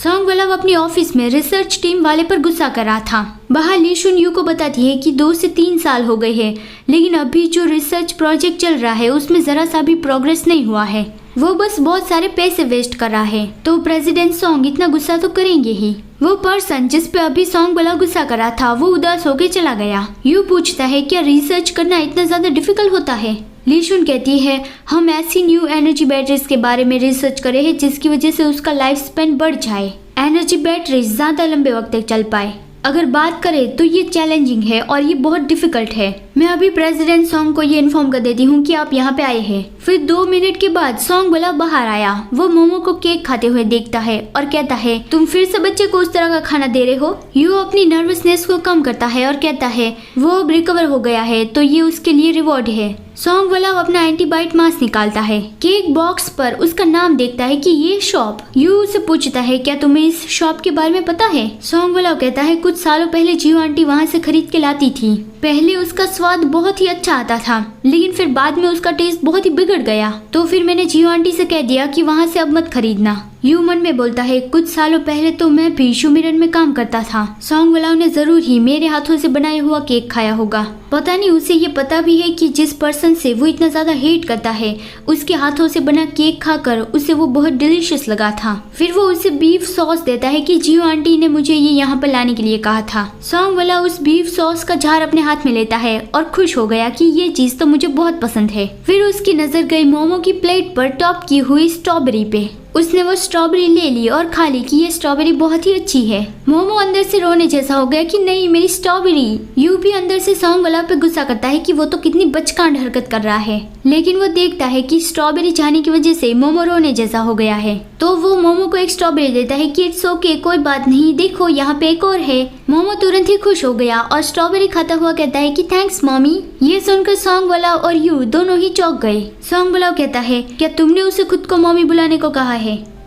Song वाला अपनी office में रिसर्च टीम वाले पर गुस्सा कर रहा था। बाहर लीशुन यू को बताती है कि 2 से 3 साल हो गए हैं, लेकिन अभी जो रिसर्च प्रोजेक्ट चल रहा है उसमें जरा सा भी प्रोग्रेस नहीं हुआ है। वो बस बहुत सारे पैसे वेस्ट कर रहा है। तो प्रेसिडेंट सॉन्ग इतना गुस्सा तो करेंगे ही। वो पर्सन जिस पे अभी सॉन्ग वाला गुस्सा कर रहा था वो उदास होके चला गया। यू पूछता है क्या रिसर्च करना इतना ज्यादा डिफिकल्ट होता है। लीशुन कहती है हम ऐसी न्यू एनर्जी बैटरीज के बारे में रिसर्च करे हैं जिसकी वजह से उसका लाइफ स्पेन बढ़ जाए, एनर्जी बैटरीज ज्यादा लंबे वक्त तक चल पाए। अगर बात करें तो ये चैलेंजिंग है और ये बहुत डिफिकल्ट है। मैं अभी प्रेसिडेंट सॉन्ग को ये इन्फॉर्म कर देती हूँ कि आप यहाँ पे आए हैं। फिर 2 मिनट के बाद सॉन्ग वाला बाहर आया। वो मोमो को केक खाते हुए देखता है और कहता है तुम फिर से बच्चे को उस तरह का खाना दे रहे हो। यू अपनी नर्वसनेस को कम करता है और कहता है वो अब रिकवर हो गया है तो ये उसके लिए रिवॉर्ड है। सॉन्ग वाला अपना एंटीबायोटिक मास्क निकालता है। केक बॉक्स पर उसका नाम देखता है कि ये शॉप। यू उससे पूछता है क्या तुम्हें इस शॉप के बारे में पता है। सॉन्ग वाला कहता है कुछ सालों पहले जियो आंटी वहाँ से खरीद के लाती थी। पहले उसका स्वाद बहुत ही अच्छा आता था, लेकिन फिर बाद में उसका टेस्ट बहुत ही बिगड़ गया। तो फिर मैंने जियो आंटी से कह दिया कि वहाँ से अब मत खरीदना। यू मन में बोलता है कुछ सालों पहले तो मैं भी शुमिरन में काम करता था। सॉन्ग वाला ने जरूर ही मेरे हाथों से बनाया हुआ केक खाया होगा। पता नहीं उसे ये पता भी है कि जिस पर्सन से वो इतना ज्यादा हेट करता है उसके हाथों से बना केक खाकर उसे वो बहुत डिलीशियस लगा था। फिर वो उसे बीफ सॉस देता है कि जियो आंटी ने मुझे ये यहाँ पर लाने के लिए कहा था। सॉन्ग वाला उस बीफ सॉस का जार अपने हाथ में लेता है और खुश हो गया कि ये चीज तो मुझे बहुत पसंद है। फिर उसकी नजर गई मोमो की प्लेट पर टॉप की हुई स्ट्रॉबेरी पे। उसने वो स्ट्रॉबेरी ले ली और खा ली कि ये स्ट्रॉबेरी बहुत ही अच्छी है। मोमो अंदर से रोने जैसा हो गया कि नहीं मेरी स्ट्रॉबेरी। यू भी अंदर से सॉन्ग वाला पे गुस्सा करता है कि वो तो कितनी बचकान हरकत कर रहा है, लेकिन वो देखता है कि स्ट्रॉबेरी जाने की वजह से मोमो रोने जैसा हो गया है। तो वो मोमो को एक स्ट्रॉबेरी देता है कि इट्स ओके, कोई बात नहीं, देखो यहाँ पे एक और है। मोमो तुरंत ही खुश हो गया और स्ट्रॉबेरी खाता हुआ कहता है कि थैंक्स मॉमी। ये सुनकर सॉन्ग वाला और यू दोनों ही चौंक गए। सॉन्ग वाला कहता है क्या तुमने उसे खुद को मॉमी बुलाने को कहा है।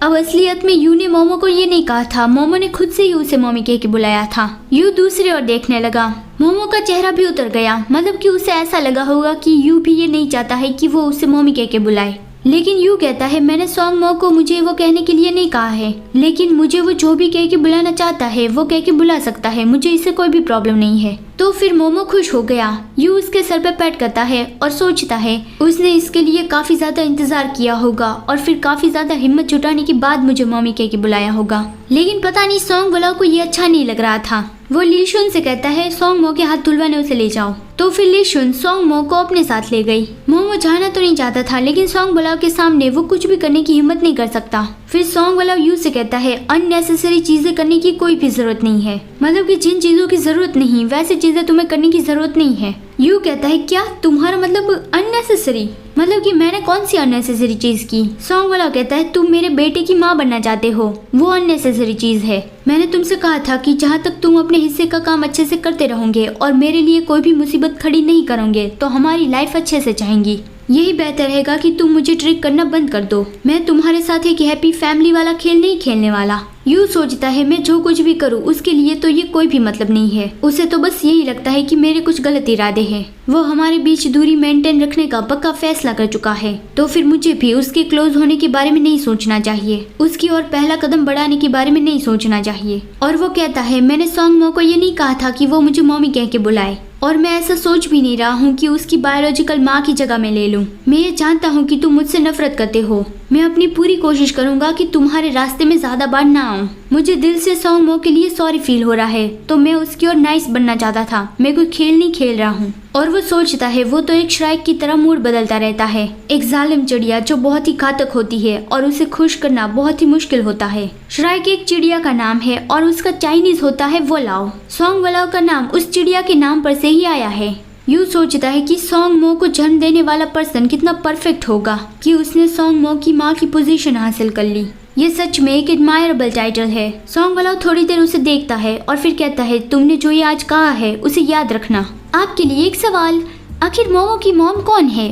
अब असलियत में यू ने मोमो को ये नहीं कहा था, मोमो ने खुद से ही उसे मॉमी कह के बुलाया था। यू दूसरी ओर देखने लगा। मोमो का चेहरा भी उतर गया, मतलब कि उसे ऐसा लगा होगा कि यू भी ये नहीं चाहता है कि वो उसे मॉमी कह के बुलाए। लेकिन यू कहता है मैंने सॉन्ग मो को मुझे वो कहने के लिए नहीं कहा है, लेकिन मुझे वो जो भी कह के बुलाना चाहता है वो कह के बुला सकता है, मुझे इससे कोई भी प्रॉब्लम नहीं है। तो फिर मोमो खुश हो गया। यू उसके सर पे पैट करता है और सोचता है उसने इसके लिए काफी ज्यादा इंतजार किया होगा और फिर काफी ज्यादा हिम्मत जुटाने के बाद मुझे मॉमी कह के बुलाया होगा। लेकिन पता नहीं सॉन्ग वाला को ये अच्छा नहीं लग रहा था। वो लीशुन से कहता है सॉन्ग मो के हाथ धुलवाने उसे ले जाओ। तो फिर लीशुन सॉन्ग मो को अपने साथ ले गई। मोमो जाना तो नहीं चाहता था, लेकिन सॉन्ग वाला के सामने वो कुछ भी करने की हिम्मत नहीं कर सकता। फिर सॉन्ग वाला यू से कहता है अननेसेसरी चीजें करने की कोई भी जरूरत नहीं है, मतलब कि जिन चीजों की जरूरत नहीं वैसे चीजें तुम्हें करने की जरूरत नहीं है। यू कहता है क्या तुम्हारा मतलब अननेसेसरी, मतलब कि मैंने कौन सी अननेसेसरी चीज की। सॉन्ग वाला कहता है तुम मेरे बेटे की माँ बनना चाहते हो, वो अननेसेसरी चीज है। मैंने तुमसे कहा था कि जहाँ तक तुम अपने हिस्से का काम अच्छे से करते रहोगे और मेरे लिए कोई भी मुसीबत खड़ी नहीं करोगे तो हमारी लाइफ अच्छे से जाएंगी। यही बेहतर रहेगा कि तुम मुझे ट्रिक करना बंद कर दो। मैं तुम्हारे साथ एक हैप्पी फैमिली वाला खेल नहीं खेलने वाला। यू सोचता है मैं जो कुछ भी करूँ उसके लिए तो ये कोई भी मतलब नहीं है। उसे तो बस यही लगता है कि मेरे कुछ गलत इरादे हैं। वो हमारे बीच दूरी मेंटेन रखने का पक्का फैसला कर चुका है, तो फिर मुझे भी उसके क्लोज होने के बारे में नहीं सोचना चाहिए, उसकी और पहला कदम बढ़ाने के बारे में नहीं सोचना चाहिए। और वो कहता है मैंने सॉन्ग मो को ये नहीं कहा था कि वो मुझे मॉमी कह के बुलाए, और मैं ऐसा सोच भी नहीं रहा हूँ कि उसकी बायोलॉजिकल माँ की जगह मैं ले लूँ। मैं ये जानता हूँ कि तुम मुझसे नफरत करते हो। मैं अपनी पूरी कोशिश करूंगा कि तुम्हारे रास्ते में ज्यादा बार ना आऊँ। मुझे दिल से सॉन्ग मो के लिए सॉरी फील हो रहा है, तो मैं उसकी और नाइस बनना चाहता था, मैं कोई खेल नहीं खेल रहा हूँ। और वो सोचता है वो तो एक श्राइक की तरह मूड बदलता रहता है, एक जालिम चिड़िया जो बहुत ही घातक होती है और उसे खुश करना बहुत ही मुश्किल होता है। श्राइक एक चिड़िया का नाम है और उसका चाइनीज होता है वोलाओ। सॉन्ग वोलाओ का नाम उस चिड़िया के नाम पर से ही आया है। यू सोचता है कि सॉन्ग मो को जन्म देने वाला पर्सन कितना परफेक्ट होगा कि उसने सॉन्ग मो की माँ की पोजीशन हासिल कर ली। ये सच में एक एडमायरेबल टाइटल है। सॉन्ग वाला थोड़ी देर उसे देखता है और फिर कहता है तुमने जो ये आज कहा है उसे याद रखना। आपके लिए एक सवाल, आखिर मोमो की मॉम कौन है?